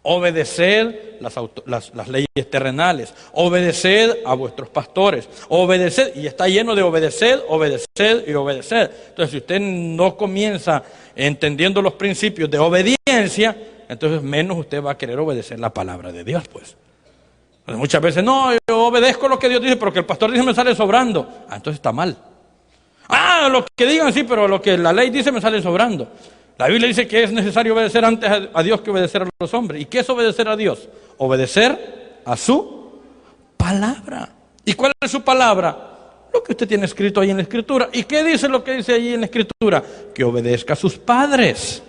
Obedeced las leyes terrenales, obedeced a vuestros pastores, obedeced, y está lleno de obedecer, obedecer y obedecer. Entonces, si usted no comienza entendiendo los principios de obediencia, entonces menos usted va a querer obedecer la palabra de Dios, pues. Muchas veces, no, yo obedezco lo que Dios dice, pero que el pastor dice me sale sobrando. Entonces está mal. Lo que digan sí, pero lo que la ley dice me sale sobrando. La Biblia dice que es necesario obedecer antes a Dios que obedecer a los hombres. ¿Y qué es obedecer a Dios? Obedecer a su palabra. ¿Y cuál es su palabra? Lo que usted tiene escrito ahí en la Escritura. ¿Y qué dice lo que dice ahí en la Escritura? Que obedezca a sus padres,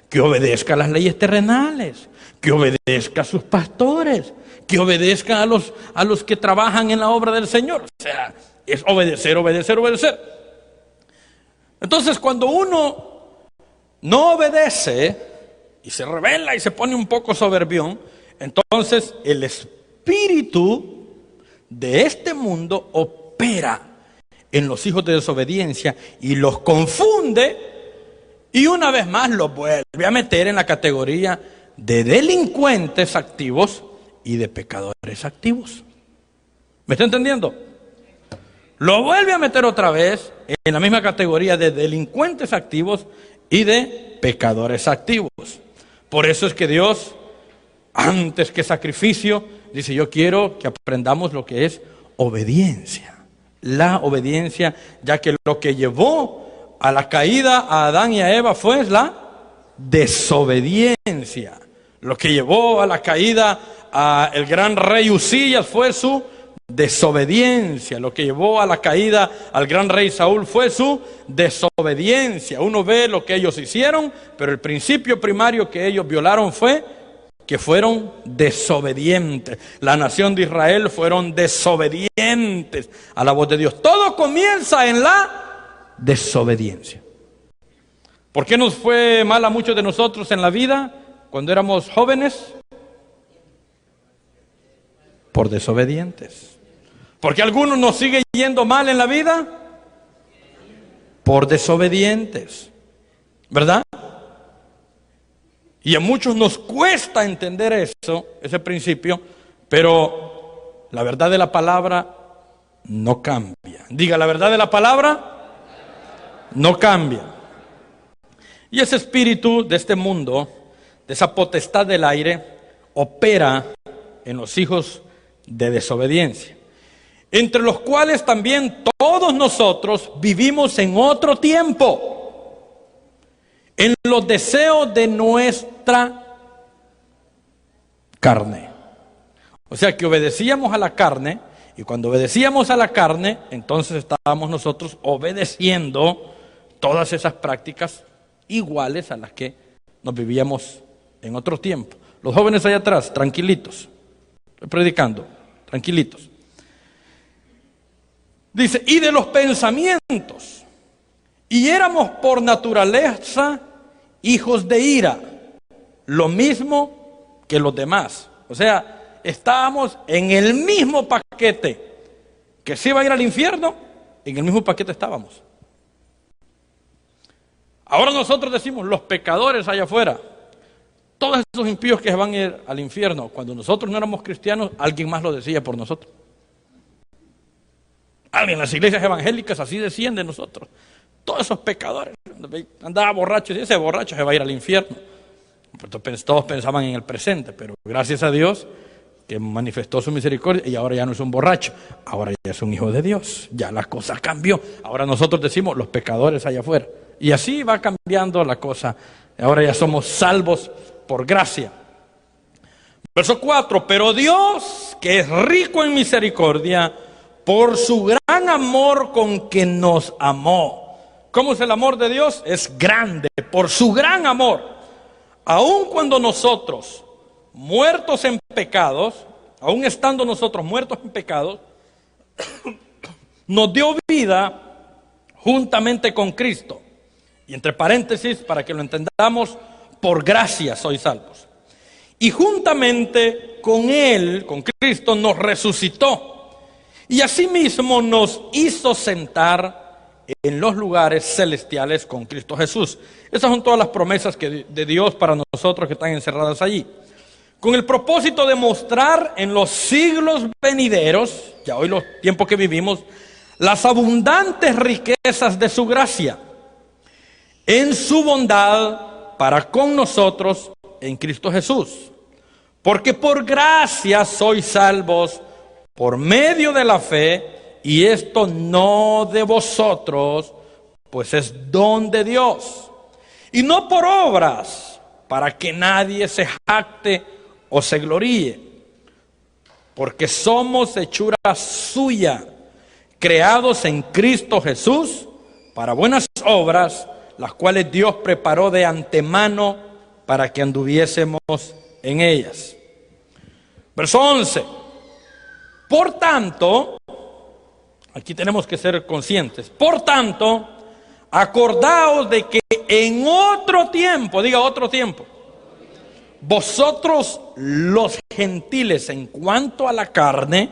que obedezca a las leyes terrenales, que obedezca a sus pastores, que obedezca a los que trabajan en la obra del Señor. O sea, es obedecer, obedecer, obedecer. Entonces, cuando uno no obedece y se rebela y se pone un poco soberbión, entonces el espíritu de este mundo opera en los hijos de desobediencia y los confunde, y una vez más los vuelve a meter en la categoría de delincuentes activos y de pecadores activos. ¿Me está entendiendo? Lo vuelve a meter otra vez en la misma categoría de delincuentes activos y de pecadores activos. Por eso es que Dios, antes que sacrificio, dice: yo quiero que aprendamos lo que es obediencia. La obediencia, ya que lo que llevó a la caída a Adán y a Eva fue la desobediencia. Lo que llevó a la caída al gran rey Usías fue su desobediencia. Lo que llevó a la caída al gran rey Saúl fue su desobediencia. Uno ve lo que ellos hicieron, pero el principio primario que ellos violaron fue que fueron desobedientes. La nación de Israel fueron desobedientes a la voz de Dios. Todo comienza en la desobediencia. ¿Por qué nos fue mal a muchos de nosotros en la vida cuando éramos jóvenes? Por desobedientes. ¿Por qué a algunos nos sigue yendo mal en la vida? Por desobedientes. ¿Verdad? Y a muchos nos cuesta entender eso, ese principio, pero la verdad de la palabra no cambia. Diga, la verdad de la palabra no cambia. Y ese espíritu de este mundo, de esa potestad del aire, opera en los hijos de desobediencia, entre los cuales también todos nosotros vivimos en otro tiempo, en los deseos de nuestra carne. O sea que obedecíamos a la carne, y cuando obedecíamos a la carne, entonces estábamos nosotros obedeciendo todas esas prácticas iguales a las que nos vivíamos en otro tiempo. Los jóvenes allá atrás, tranquilitos, estoy predicando, tranquilitos. Dice, y de los pensamientos, y éramos por naturaleza hijos de ira, lo mismo que los demás. O sea, estábamos en el mismo paquete. Que se iba a ir al infierno, en el mismo paquete estábamos. Ahora nosotros decimos, los pecadores allá afuera, todos esos impíos que se van a ir al infierno. Cuando nosotros no éramos cristianos, alguien más lo decía por nosotros. Alguien en las iglesias evangélicas así decían de nosotros. Todos esos pecadores, andaba borracho, y ese borracho se va a ir al infierno. Todos pensaban en el presente, pero gracias a Dios que manifestó su misericordia y ahora ya no es un borracho, ahora ya es un hijo de Dios. Ya la cosa cambió. Ahora nosotros decimos los pecadores allá afuera. Y así va cambiando la cosa. Ahora ya somos salvos por gracia. Verso 4, pero Dios, que es rico en misericordia, por su gran amor con que nos amó. ¿Cómo es el amor de Dios? Es grande, por su gran amor. Aun cuando nosotros, muertos en pecados, aun estando nosotros muertos en pecados, nos dio vida juntamente con Cristo. Y entre paréntesis, para que lo entendamos, por gracia sois salvos. Y juntamente con Él, con Cristo, nos resucitó. Y asimismo nos hizo sentar en los lugares celestiales con Cristo Jesús. Esas son todas las promesas de Dios para nosotros que están encerradas allí. con el propósito de mostrar en los siglos venideros, ya hoy los tiempos que vivimos, las abundantes riquezas de su gracia, en su bondad para con nosotros en Cristo Jesús. Porque por gracia sois salvos por medio de la fe, y esto no de vosotros, pues es don de Dios, y no por obras, para que nadie se jacte o se gloríe, porque somos hechura suya, creados en Cristo Jesús para buenas obras, las cuales Dios preparó de antemano para que anduviésemos en ellas. Verso 11. Por tanto, aquí tenemos que ser conscientes, por tanto, acordaos de que en otro tiempo, diga otro tiempo, vosotros los gentiles en cuanto a la carne,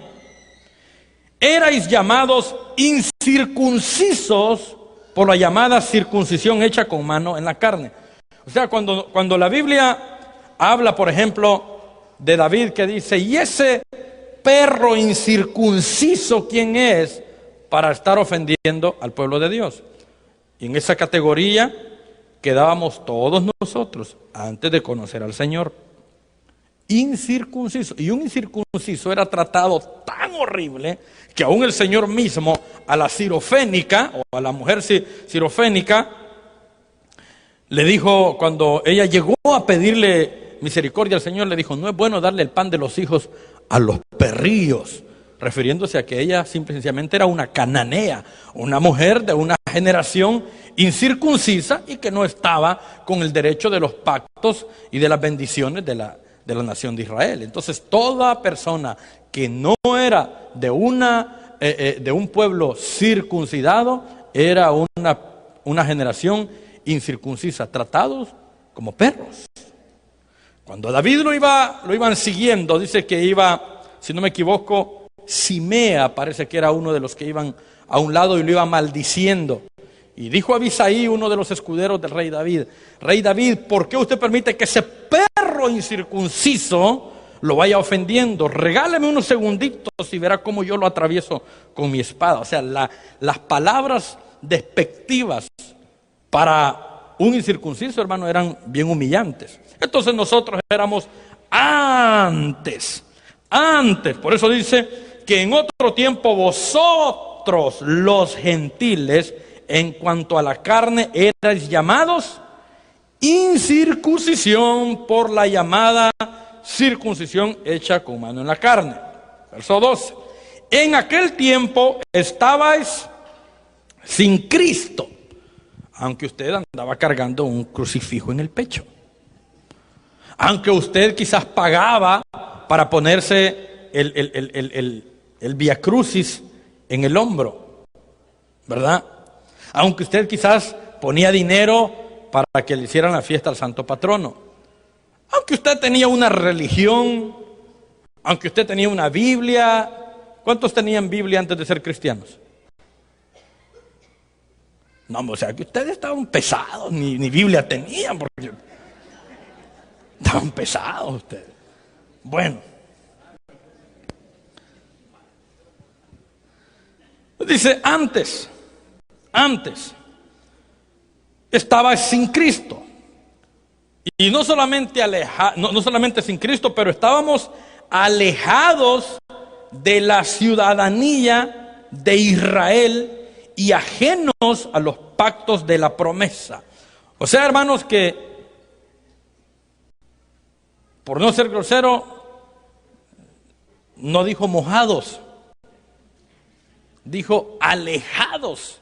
erais llamados incircuncisos por la llamada circuncisión hecha con mano en la carne. O sea, cuando la Biblia habla, por ejemplo, de David, que dice, ¿y ese perro incircunciso quién es para estar ofendiendo al pueblo de Dios? Y en esa categoría quedábamos todos nosotros antes de conocer al Señor. Incircunciso. Y un incircunciso era tratado tan horrible que aún el Señor mismo a la sirofénica, o a la mujer sirofénica, le dijo, cuando ella llegó a pedirle misericordia al Señor, le dijo, no es bueno darle el pan de los hijos a los perrillos, refiriéndose a que ella simple y sencillamente era una cananea, una mujer de una generación incircuncisa y que no estaba con el derecho de los pactos y de las bendiciones de la nación de Israel. Entonces toda persona que no era de un pueblo circuncidado era una generación incircuncisa, tratados como perros. Cuando David lo iban siguiendo, dice que iba, si no me equivoco, Simea, parece que era uno de los que iban a un lado y lo iba maldiciendo. Y dijo Abisaí, uno de los escuderos del rey David, Rey David, ¿por qué usted permite que ese perro incircunciso lo vaya ofendiendo? Regáleme unos segunditos y verá cómo yo lo atravieso con mi espada. O sea, las palabras despectivas para un incircunciso, hermano, eran bien humillantes. Entonces nosotros éramos antes. Por eso dice que en otro tiempo vosotros los gentiles, en cuanto a la carne, erais llamados incircuncisión por la llamada circuncisión hecha con mano en la carne. Verso 12. En aquel tiempo estabais sin Cristo, aunque usted andaba cargando un crucifijo en el pecho. Aunque usted quizás pagaba para ponerse el Vía Crucis en el hombro, ¿verdad? Aunque usted quizás ponía dinero para que le hicieran la fiesta al santo patrono. Aunque usted tenía una religión, aunque usted tenía una Biblia. ¿Cuántos tenían Biblia antes de ser cristianos? No, o sea, que ustedes estaban pesados, ni Biblia tenían, porque estaban pesados ustedes. Bueno. Dice, antes estaba sin Cristo. Y no solamente no solamente sin Cristo, pero estábamos alejados de la ciudadanía de Israel y ajenos a los pactos de la promesa. O sea, hermanos, que por no ser grosero, no dijo mojados, dijo alejados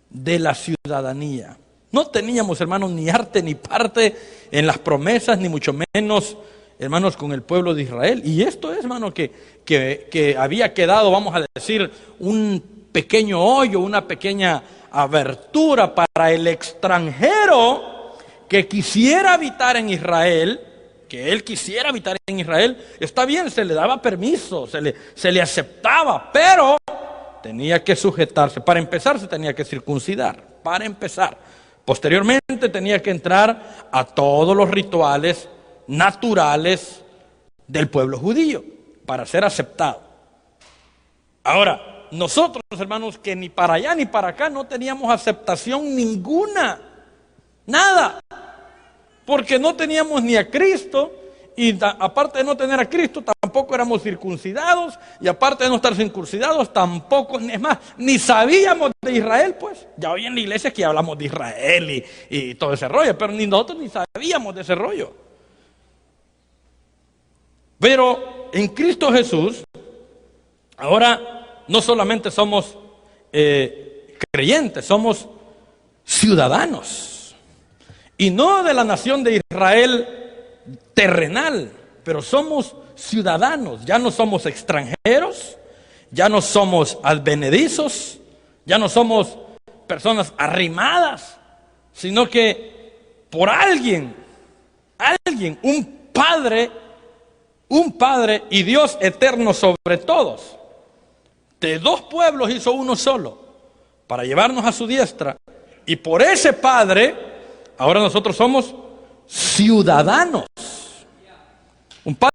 de la ciudadanía. No teníamos, hermanos, ni arte ni parte en las promesas, ni mucho menos, hermanos, con el pueblo de Israel. Y esto es, hermano, que había quedado, vamos a decir, un pequeño hoyo, una pequeña abertura para el extranjero que quisiera habitar en Israel, que él quisiera habitar en Israel. Está bien, se le daba permiso, se le aceptaba, pero tenía que sujetarse. Para empezar, se tenía que circuncidar, para empezar. Posteriormente tenía que entrar a todos los rituales naturales del pueblo judío para ser aceptado. Ahora, nosotros, hermanos, que ni para allá ni para acá no teníamos aceptación ninguna, nada, porque no teníamos ni a Cristo, y aparte de no tener a Cristo, tampoco éramos circuncidados, y aparte de no estar circuncidados, tampoco, es más, ni sabíamos de Israel, pues. Ya hoy en la iglesia es que hablamos de Israel y todo ese rollo, pero ni nosotros ni sabíamos de ese rollo. Pero en Cristo Jesús, ahora no solamente somos creyentes, somos ciudadanos. Y no de la nación de Israel terrenal, pero somos ciudadanos. Ya no somos extranjeros, ya no somos advenedizos, ya no somos personas arrimadas, sino que por alguien, un Padre y Dios eterno sobre todos, de dos pueblos hizo uno solo, para llevarnos a su diestra, y por ese Padre, ahora nosotros somos ciudadanos. Un Padre